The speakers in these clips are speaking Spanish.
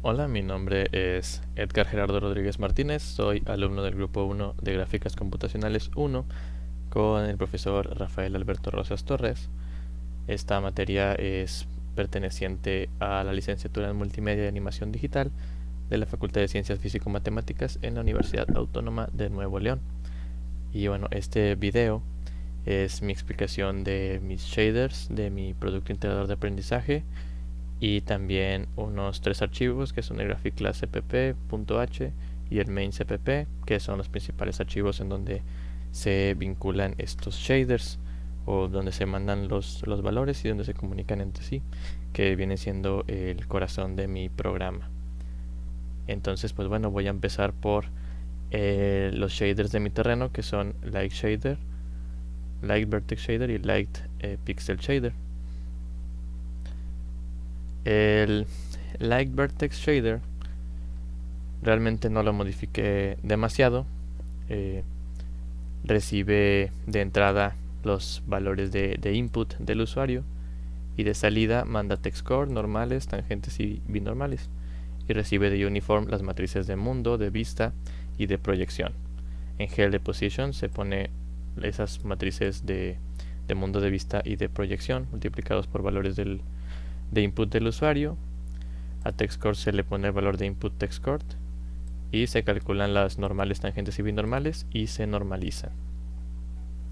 Hola, mi nombre es Edgar Gerardo Rodríguez Martínez, soy alumno del Grupo 1 de Gráficas Computacionales 1 con el profesor Rafael Alberto Rosas Torres. Esta materia es perteneciente a la licenciatura en Multimedia y Animación Digital de la Facultad de Ciencias Físico-Matemáticas en la Universidad Autónoma de Nuevo León. Y bueno, este video es mi explicación de mis shaders, de mi producto integrador de aprendizaje y también unos tres archivos que son el graphic class cpp.h y el main cpp, que son los principales archivos en donde se vinculan estos shaders o donde se mandan los valores y donde se comunican entre sí, que viene siendo el corazón de mi programa. Entonces pues bueno, voy a empezar por los shaders de mi terreno, que son Light Shader, Light Vertex Shader y Light Pixel Shader. El Light Vertex Shader realmente no lo modifiqué demasiado. Recibe de entrada los valores de input del usuario y de salida manda textcore, normales, tangentes y binormales, y recibe de uniform las matrices de mundo, de vista y de proyección. En GL Position se pone esas matrices de mundo, de vista y de proyección multiplicados por valores de input del usuario. A textcore se le pone el valor de input textcore y se calculan las normales, tangentes y binormales y se normalizan.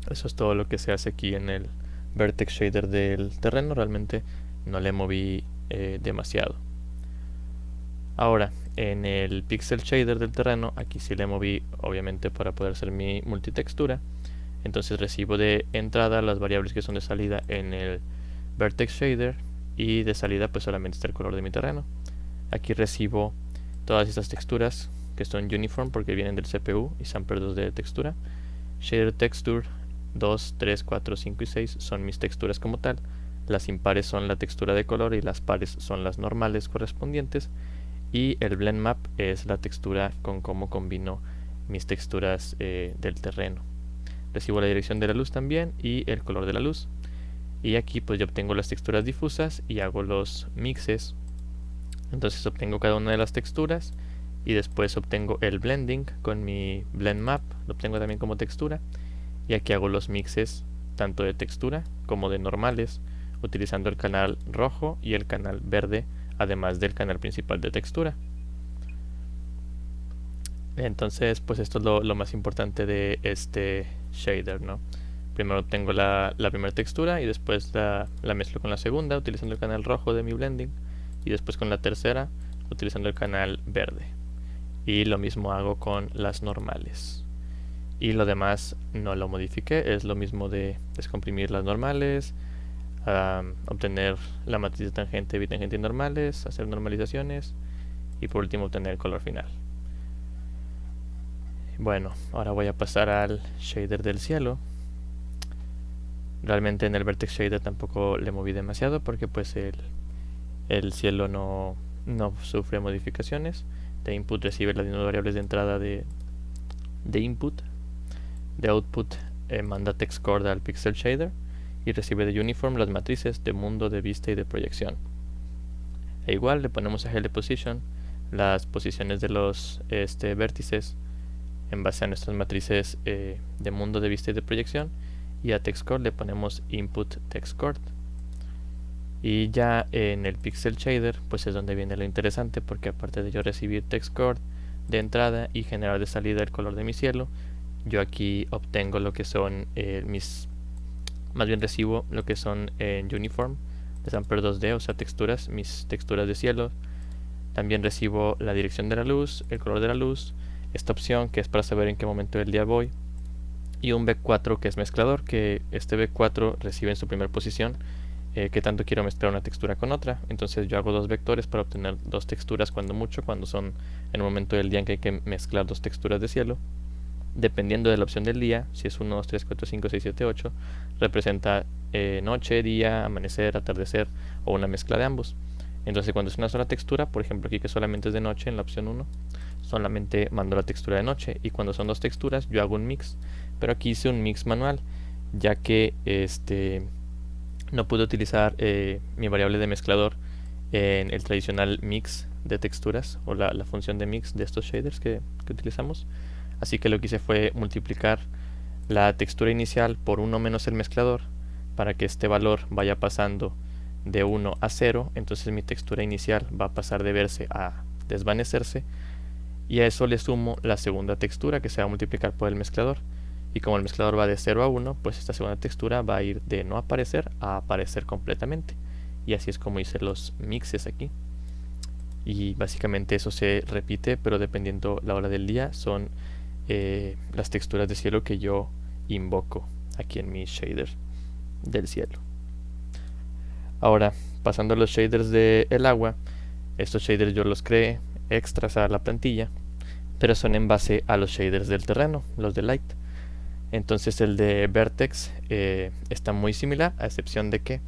Eso es todo lo que se hace aquí en el Vertex Shader del terreno. Realmente no le moví demasiado. Ahora, en el Pixel Shader del terreno, aquí sí le moví, obviamente, para poder hacer mi multitextura. Entonces recibo de entrada las variables que son de salida en el Vertex Shader, y de salida pues solamente está el color de mi terreno. Aquí recibo todas estas texturas que son uniform porque vienen del CPU y sampler 2 de textura. Shader Texture 2, 3, 4, 5 y 6 son mis texturas como tal. Las impares son la textura de color y las pares son las normales correspondientes. Y el Blend Map es la textura con cómo combino mis texturas del terreno. Recibo la dirección de la luz también y el color de la luz. Y aquí pues yo obtengo las texturas difusas y hago los mixes. Entonces obtengo cada una de las texturas y después obtengo el blending con mi blend map, lo obtengo también como textura. Y aquí hago los mixes tanto de textura como de normales, utilizando el canal rojo y el canal verde, además del canal principal de textura. Entonces pues esto es lo más importante de este shader, ¿no? Primero obtengo la primera textura y después la mezclo con la segunda utilizando el canal rojo de mi blending, y después con la tercera utilizando el canal verde. Y lo mismo hago con las normales. Y lo demás no lo modifiqué, es lo mismo de descomprimir las normales, obtener la matriz de tangente, bitangente y normales, hacer normalizaciones y por último obtener el color final. Bueno, ahora voy a pasar al shader del cielo. Realmente en el Vertex Shader tampoco le moví demasiado porque pues el cielo no sufre modificaciones. De input recibe las mismas variables de entrada de input. De output manda textcore al Pixel Shader y recibe de uniform las matrices de mundo, de vista y de proyección. E igual le ponemos a GL Position las posiciones de los vértices en base a nuestras matrices de mundo, de vista y de proyección, y a textcore le ponemos input textcore. Y ya en el Pixel Shader pues es donde viene lo interesante, porque aparte de yo recibir textcore de entrada y generar de salida el color de mi cielo, yo aquí obtengo lo que son recibo lo que son en uniform de sampler 2D, o sea texturas, mis texturas de cielo. También recibo la dirección de la luz, el color de la luz, esta opción que es para saber en qué momento del día voy, y un V4 que es mezclador, que este V4 recibe en su primera posición que tanto quiero mezclar una textura con otra. Entonces yo hago dos vectores para obtener dos texturas cuando mucho, cuando son en un momento del día en que hay que mezclar dos texturas de cielo. Dependiendo de la opción del día, si es 1, 2, 3, 4, 5, 6, 7, 8, representa noche, día, amanecer, atardecer o una mezcla de ambos. Entonces cuando es una sola textura, por ejemplo aquí que solamente es de noche en la opción 1, solamente mando la textura de noche, y cuando son dos texturas yo hago un mix. Pero aquí hice un mix manual, ya que no pude utilizar mi variable de mezclador en el tradicional mix de texturas o la función de mix de estos shaders que utilizamos. Así que lo que hice fue multiplicar la textura inicial por 1 menos el mezclador para que este valor vaya pasando de 1 a 0. Entonces mi textura inicial va a pasar de verse a desvanecerse, y a eso le sumo la segunda textura que se va a multiplicar por el mezclador, y como el mezclador va de 0 a 1, pues esta segunda textura va a ir de no aparecer a aparecer completamente, y así es como hice los mixes aquí. Y básicamente eso se repite, pero dependiendo la hora del día son las texturas de cielo que yo invoco aquí en mi shader del cielo. Ahora, pasando a los shaders del agua, estos shaders yo los creé extras a la plantilla, pero son en base a los shaders del terreno, los de Light. Entonces el de Vertex está muy similar, a excepción de que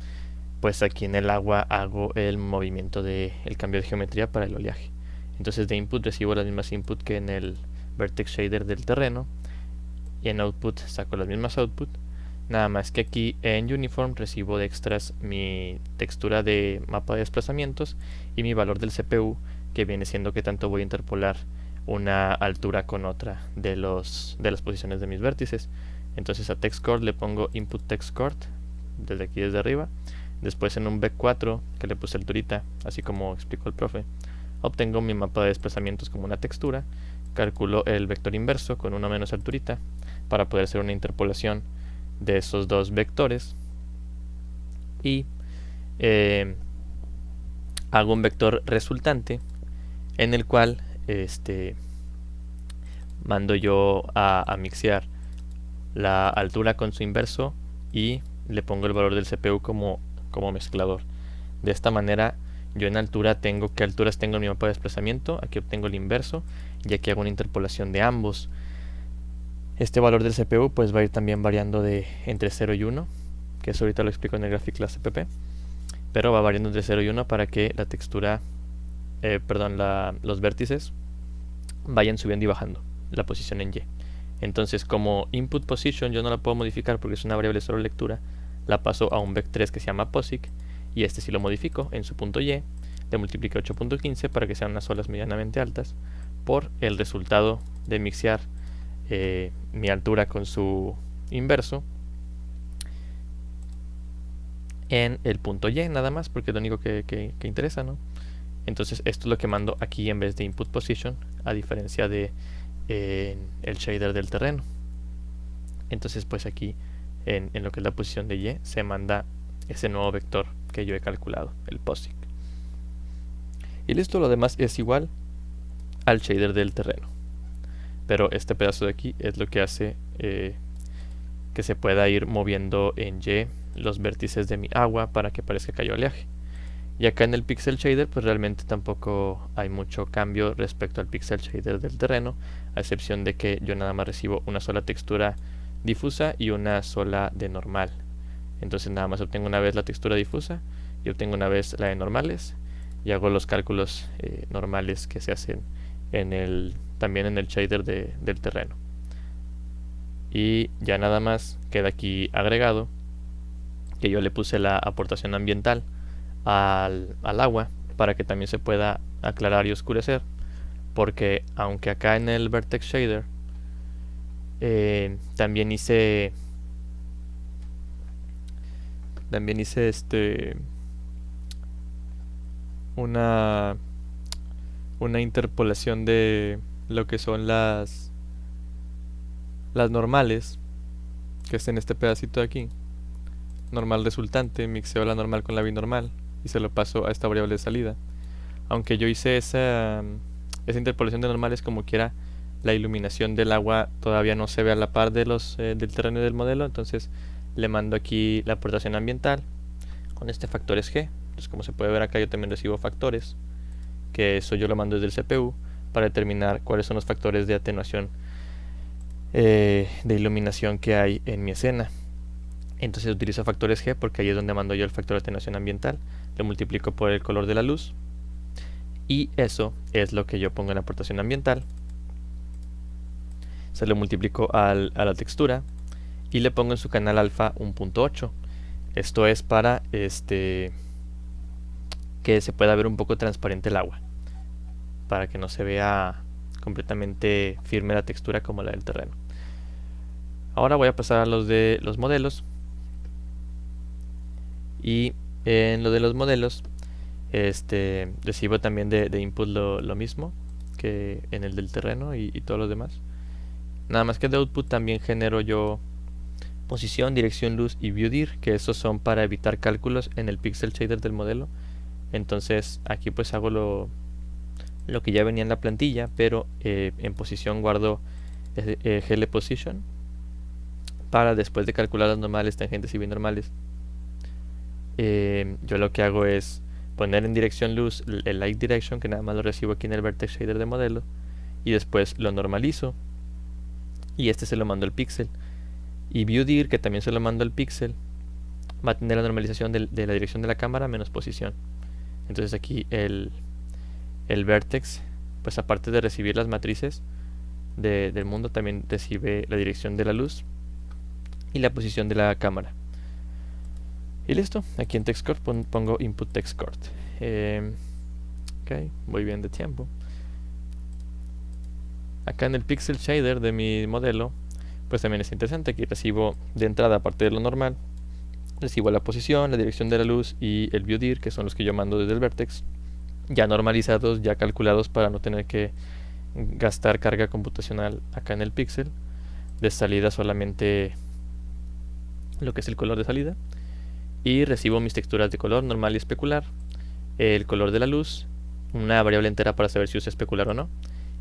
pues aquí en el agua hago el movimiento el cambio de geometría para el oleaje. Entonces de input recibo las mismas input que en el Vertex shader del terreno, y en output saco las mismas output, nada más que aquí en Uniform recibo de extras mi textura de mapa de desplazamientos y mi valor del CPU, que viene siendo que tanto voy a interpolar una altura con otra de las posiciones de mis vértices. Entonces a TextCoord le pongo input TextCoord desde aquí, desde arriba. Después en un Vec4 que le puse alturita, así como explicó el profe, obtengo mi mapa de desplazamientos como una textura, calculo el vector inverso con 1 menos alturita para poder hacer una interpolación de esos dos vectores, y hago un vector resultante en el cual mando yo a mixear la altura con su inverso y le pongo el valor del CPU como mezclador. De esta manera yo en altura tengo qué alturas tengo en mi mapa de desplazamiento, aquí obtengo el inverso y aquí hago una interpolación de ambos. Este valor del CPU pues va a ir también variando entre 0 y 1, que eso ahorita lo explico en el Graphic Class CPP, pero va variando entre 0 y 1 para que la textura, los vértices vayan subiendo y bajando la posición en Y. Entonces como input position yo no la puedo modificar porque es una variable solo lectura, la paso a un vec3 que se llama posic, y este sí lo modifico en su punto Y, le multiplico 8.15 para que sean unas olas medianamente altas por el resultado de mixear mi altura con su inverso en el punto Y nada más, porque es lo único que interesa, ¿no? Entonces esto es lo que mando aquí en vez de input position, a diferencia de el shader del terreno. Entonces pues aquí en lo que es la posición de Y se manda ese nuevo vector que yo he calculado, el posic. Y listo, lo demás es igual al shader del terreno, pero este pedazo de aquí es lo que hace que se pueda ir moviendo en Y los vértices de mi agua para que parezca que hay oleaje. Y acá en el pixel shader pues realmente tampoco hay mucho cambio respecto al pixel shader del terreno, a excepción de que yo nada más recibo una sola textura difusa y una sola de normal. Entonces nada más obtengo una vez la textura difusa y obtengo una vez la de normales, y hago los cálculos normales que se hacen también en el shader del terreno. Y ya nada más queda aquí agregado que yo le puse la aportación ambiental al agua para que también se pueda aclarar y oscurecer, porque aunque acá en el Vertex Shader también hice una interpolación de lo que son las normales, que es en este pedacito de aquí, normal resultante, mixeo la normal con la binormal y se lo paso a esta variable de salida. Aunque yo hice esa interpolación de normales, como quiera la iluminación del agua todavía no se ve a la par de del terreno y del modelo, entonces le mando aquí la aportación ambiental con este factores G. Entonces, como se puede ver acá, yo también recibo factores, que eso yo lo mando desde el CPU para determinar cuáles son los factores de atenuación de iluminación que hay en mi escena. Entonces utilizo factores G porque ahí es donde mando yo el factor de atenuación ambiental, lo multiplico por el color de la luz y eso es lo que yo pongo en la aportación ambiental. Se lo multiplico a la textura y le pongo en su canal alfa un punto 8. Esto es para que se pueda ver un poco transparente el agua. para que no se vea completamente firme la textura como la del terreno. Ahora voy a pasar a los de los modelos. Y en lo de los modelos, recibo también de input lo mismo que en el del terreno y todos los demás. Nada más que de output también genero yo posición, dirección, luz y viewdir, que esos son para evitar cálculos en el pixel shader del modelo. Entonces aquí pues hago lo que ya venía en la plantilla, pero en posición guardo GL position para después de calcular las normales, tangentes y binormales. Yo lo que hago es poner en dirección luz el light direction, que nada más lo recibo aquí en el vertex shader de modelo, y después lo normalizo y se lo mando al pixel. Y viewdir, que también se lo mando al pixel, va a tener la normalización de la dirección de la cámara menos posición. Entonces aquí el vertex, pues aparte de recibir las matrices del mundo, también recibe la dirección de la luz y la posición de la cámara. Y listo, aquí en TextCord pongo input TextCord. Ok, voy bien de tiempo. Acá en el pixel shader de mi modelo, pues también es interesante. Aquí recibo de entrada, aparte de lo normal, recibo la posición, la dirección de la luz y el viewdir, que son los que yo mando desde el vertex, ya normalizados, ya calculados para no tener que gastar carga computacional acá en el pixel. De salida solamente lo que es el color de salida. Y recibo mis texturas de color normal y especular, el color de la luz, una variable entera para saber si usa especular o no,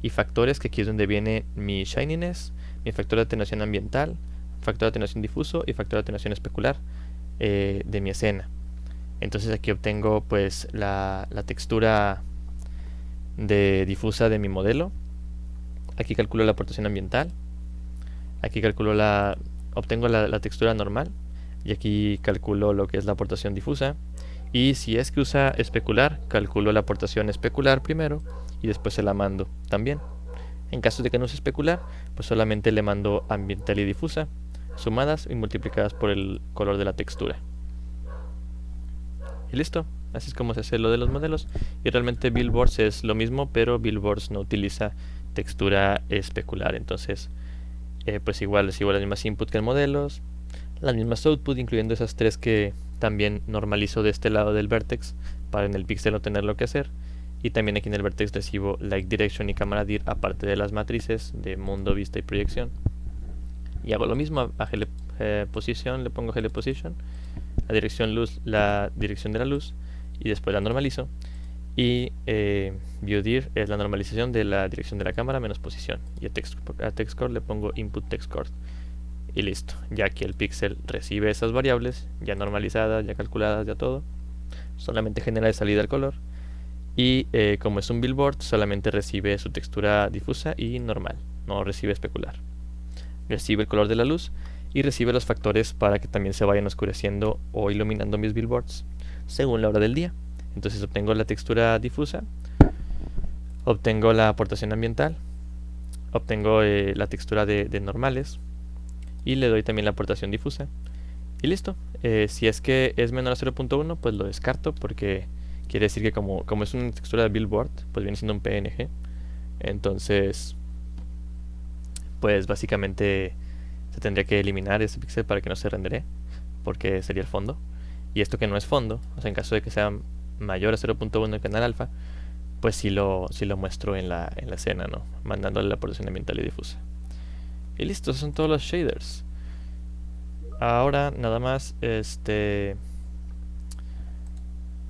y factores, que aquí es donde viene mi shininess, mi factor de atenuación ambiental, factor de atenuación difuso y factor de atenuación especular de mi escena. Entonces aquí obtengo pues la textura difusa de mi modelo. Aquí calculo la aportación ambiental. Aquí obtengo la textura normal. Y aquí calculo lo que es la aportación difusa. Y si es que usa especular, calculo la aportación especular primero y después se la mando también. En caso de que no use especular, pues solamente le mando ambiental y difusa, sumadas y multiplicadas por el color de la textura. Y listo, así es como se hace lo de los modelos. Y realmente Billboards es lo mismo, pero Billboards no utiliza textura especular. Entonces, pues igual recibo las mismas input que en modelos, las mismas output, incluyendo esas tres que también normalizo de este lado del vertex para en el pixel no tener lo que hacer. Y también aquí en el vertex recibo light direction y cámara dir, aparte de las matrices de mundo, vista y proyección. Y hago lo mismo, a GL position le pongo GL position, la dirección luz, la dirección de la luz, y después la normalizo. Y viewdir es la normalización de la dirección de la cámara menos posición. Y a TextCord le pongo input TextCord. Y listo, ya que el pixel recibe esas variables ya normalizadas, ya calculadas, ya todo, solamente genera de salida el color. Y como es un billboard, solamente recibe su textura difusa y normal, no recibe especular. Recibe el color de la luz y recibe los factores para que también se vayan oscureciendo o iluminando mis billboards según la hora del día. Entonces obtengo la textura difusa, obtengo la aportación ambiental, obtengo la textura de normales, y le doy también la aportación difusa. Y listo. Si es que es menor a 0.1, pues lo descarto, porque quiere decir que como es una textura de billboard, pues viene siendo un PNG. Entonces, pues básicamente se tendría que eliminar ese píxel para que no se rendere, porque sería el fondo. Y esto que no es fondo, o sea, en caso de que sea mayor a 0.1 el canal alfa, pues sí lo muestro en la escena, ¿no? Mandándole la aportación ambiental y difusa. Y listo, esos son todos los shaders. Ahora nada más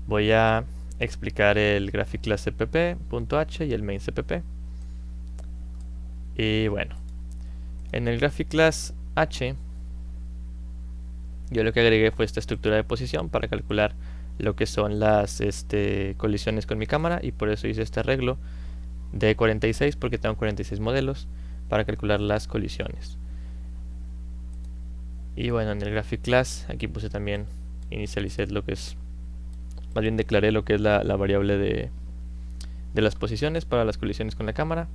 voy a explicar el graphic class cpp.h y el main cpp. Y bueno, en el graphic class h yo lo que agregué fue esta estructura de posición para calcular lo que son las colisiones con mi cámara, y por eso hice este arreglo de 46, porque tengo 46 modelos para calcular las colisiones. Y bueno, en el graphic class aquí puse también, inicialicé lo que es, más bien declaré lo que es la variable de las posiciones para las colisiones con la cámara.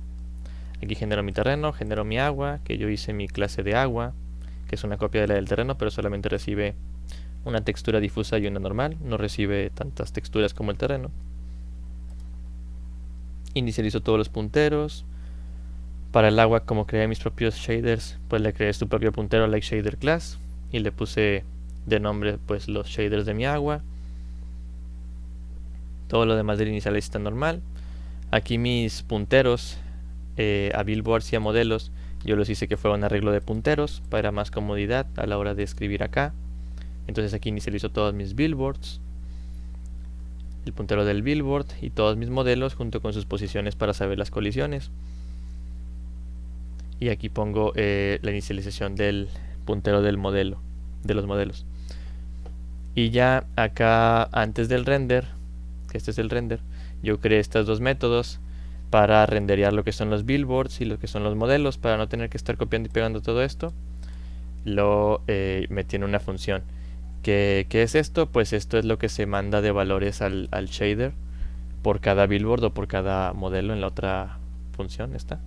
Aquí genero mi terreno, genero mi agua, que yo hice mi clase de agua, que es una copia de la del terreno, pero solamente recibe una textura difusa y una normal, no recibe tantas texturas como el terreno. Inicializo todos los punteros. Para el agua, como creé mis propios shaders, pues le creé su propio puntero like shader class y le puse de nombre pues los shaders de mi agua. Todo lo demás del inicial está normal. Aquí mis punteros a billboards y a modelos, yo los hice que fuera un arreglo de punteros para más comodidad a la hora de escribir acá. Entonces aquí inicializo todos mis billboards, el puntero del billboard y todos mis modelos junto con sus posiciones para saber las colisiones. Y aquí pongo la inicialización del puntero del modelo, de los modelos. Y ya acá antes del render, que este es el render, yo creé estos dos métodos para renderear lo que son los billboards y lo que son los modelos, para no tener que estar copiando y pegando todo esto. Lo metí en una función. ¿Qué es esto? Pues esto es lo que se manda de valores al shader por cada billboard o por cada modelo en la otra función. Está.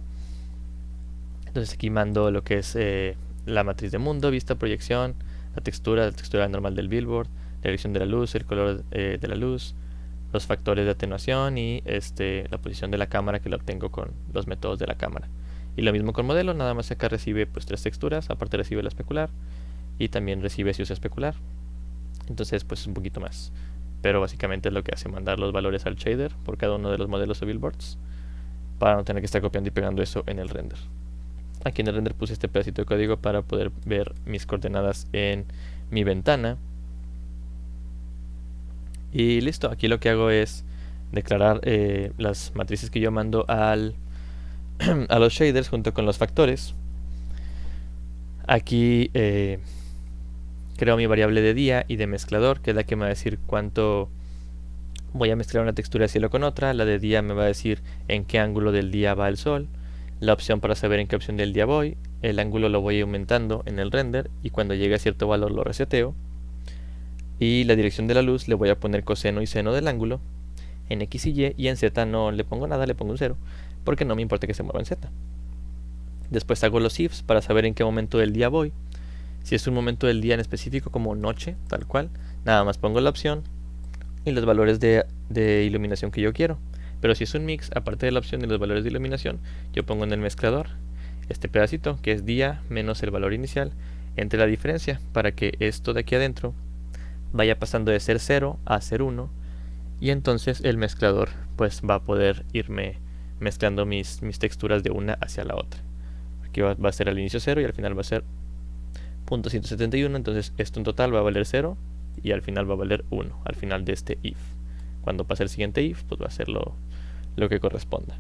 Entonces aquí mando lo que es la matriz de mundo, vista, proyección, la textura normal del billboard, la dirección de la luz, el color de la luz, los factores de atenuación y la posición de la cámara, que la obtengo con los métodos de la cámara. Y lo mismo con modelo, nada más acá recibe pues 3 texturas, aparte recibe la especular y también recibe si usa especular. Entonces pues es un poquito más, pero básicamente es lo que hace, mandar los valores al shader por cada uno de los modelos o billboards para no tener que estar copiando y pegando eso en el render. Aquí en el render puse este pedacito de código para poder ver mis coordenadas en mi ventana. Y listo, aquí lo que hago es declarar las matrices que yo mando a los shaders junto con los factores. Aquí creo mi variable de día y de mezclador, que es la que me va a decir cuánto voy a mezclar una textura de cielo con otra. La de día me va a decir en qué ángulo del día va el sol. La opción para saber en qué opción del día voy. El ángulo lo voy aumentando en el render y cuando llegue a cierto valor lo reseteo. Y la dirección de la luz le voy a poner coseno y seno del ángulo en X y Y en Z no le pongo nada, le pongo un 0 porque no me importa que se mueva en Z. Después hago los ifs para saber en qué momento del día voy. Si es un momento del día en específico como noche, tal cual, nada más pongo la opción y los valores de iluminación que yo quiero. Pero si es un mix, aparte de la opción de los valores de iluminación, yo pongo en el mezclador este pedacito que es día menos el valor inicial entre la diferencia para que esto de aquí adentro vaya pasando de ser 0 a ser 1 y entonces el mezclador pues va a poder irme mezclando mis texturas de una hacia la otra. Aquí va a ser al inicio 0 y al final va a ser .171, entonces esto en total va a valer 0 y al final va a valer 1 al final de este if. Cuando pase el siguiente if pues va a ser lo que corresponda.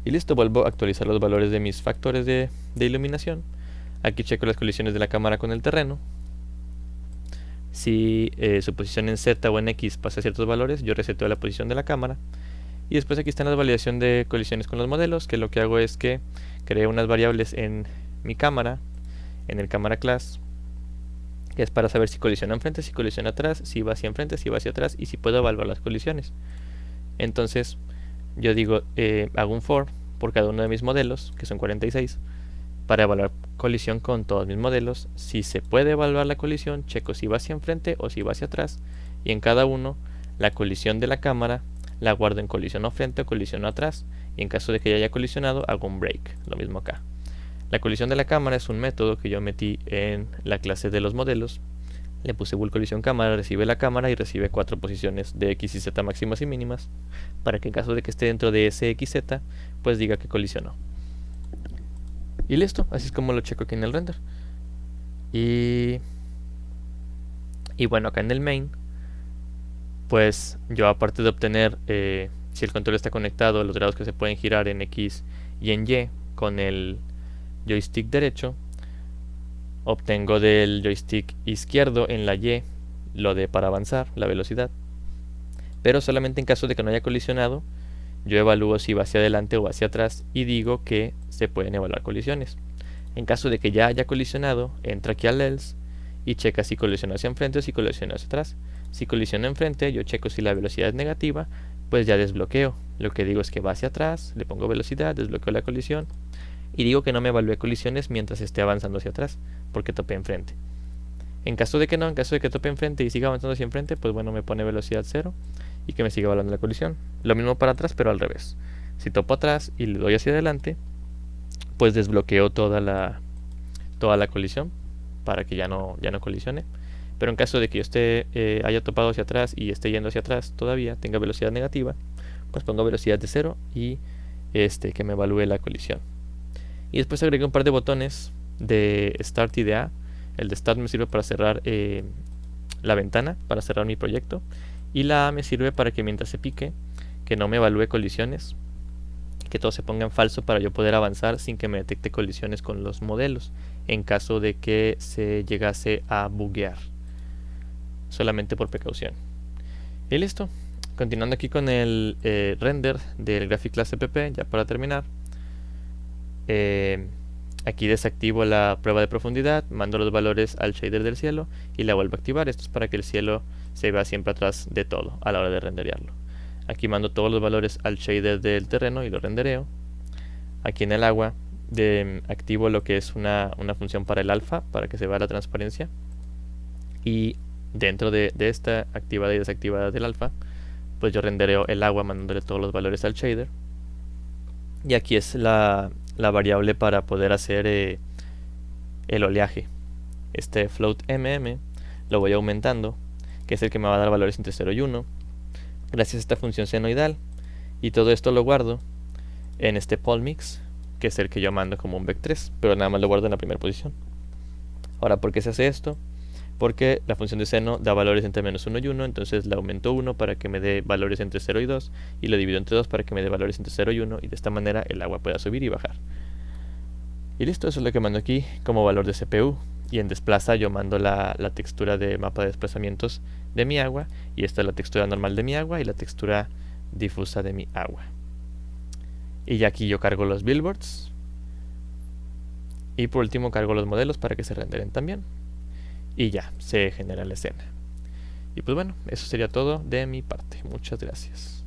Y listo, vuelvo a actualizar los valores de mis factores de iluminación. Aquí checo las colisiones de la cámara con el terreno. Si su posición en Z o en X pasa a ciertos valores, yo reseteo la posición de la cámara. Y después aquí están las validación de colisiones con los modelos, que lo que hago es que creo unas variables en mi cámara, en el cámara class, que es para saber si colisiona enfrente, si colisiona atrás, si va hacia enfrente, si va hacia atrás y si puedo evaluar las colisiones. Entonces yo digo, hago un for por cada uno de mis modelos, que son 46, para evaluar colisión con todos mis modelos. Si se puede evaluar la colisión, checo si va hacia enfrente o si va hacia atrás, y en cada uno la colisión de la cámara la guardo en colisión o frente o colisión o atrás, y en caso de que ya haya colisionado hago un break, lo mismo acá. La colisión de la cámara es un método que yo metí en la clase de los modelos. Le puse bool colisión cámara, recibe la cámara y recibe 4 posiciones de X y Z máximas y mínimas, para que en caso de que esté dentro de ese XZ, pues diga que colisionó. Y listo, así es como lo checo aquí en el render. Y bueno, acá en el main, pues yo aparte de obtener si el control está conectado, los grados que se pueden girar en X y en Y con el joystick derecho, obtengo del joystick izquierdo en la Y lo de para avanzar, la velocidad, pero solamente en caso de que no haya colisionado, yo evalúo si va hacia adelante o hacia atrás y digo que se pueden evaluar colisiones. En caso de que ya haya colisionado, entra aquí al else y checa si colisiona hacia enfrente o si colisiona hacia atrás. Si colisiona enfrente, yo checo si la velocidad es negativa, pues ya desbloqueo. Lo que digo es que va hacia atrás, le pongo velocidad, desbloqueo la colisión y digo que no me evalúe colisiones mientras esté avanzando hacia atrás, porque topé enfrente. En caso de que no, en caso de que tope enfrente y siga avanzando hacia enfrente, pues bueno, me pone velocidad 0 y que me siga evaluando la colisión. Lo mismo para atrás, pero al revés. Si topo atrás y le doy hacia adelante, pues desbloqueo toda la colisión para que ya no colisione. Pero en caso de que yo haya topado hacia atrás y esté yendo hacia atrás todavía, tenga velocidad negativa, pues pongo velocidad de 0 y que me evalúe la colisión. Y después agregué un par de botones de Start y de A. El de Start me sirve para cerrar la ventana, para cerrar mi proyecto. Y la A me sirve para que mientras se pique, que no me evalúe colisiones, que todo se ponga en falso para yo poder avanzar sin que me detecte colisiones con los modelos, en caso de que se llegase a buguear, solamente por precaución. Y listo. Continuando aquí con el render del Graphic Class CPP, ya para terminar. Aquí desactivo la prueba de profundidad, mando los valores al shader del cielo y la vuelvo a activar. Esto es para que el cielo se vea siempre atrás de todo a la hora de renderearlo. Aquí mando todos los valores al shader del terreno y lo rendereo. Aquí en el agua activo lo que es una función para el alfa, para que se vea la transparencia. Y dentro de esta activada y desactivada del alfa, pues yo rendereo el agua mandándole todos los valores al shader. Y aquí es la variable para poder hacer el oleaje. Este float lo voy aumentando, que es el que me va a dar valores entre 0 y 1, gracias a esta función senoidal. Y todo esto lo guardo en este polmix, que es el que yo mando como un vec3, pero nada más lo guardo en la primera posición. Ahora, ¿por qué se hace esto? Porque la función de seno da valores entre menos 1 y 1, entonces le aumento 1 para que me dé valores entre 0 y 2, y lo divido entre 2 para que me dé valores entre 0 y 1, y de esta manera el agua pueda subir y bajar. Y listo, eso es lo que mando aquí como valor de CPU. Y en desplaza yo mando la textura de mapa de desplazamientos de mi agua, y esta es la textura normal de mi agua y la textura difusa de mi agua. Y ya aquí yo cargo los billboards, y por último cargo los modelos para que se renderen también. Y ya, se genera la escena. Y pues bueno, eso sería todo de mi parte. Muchas gracias.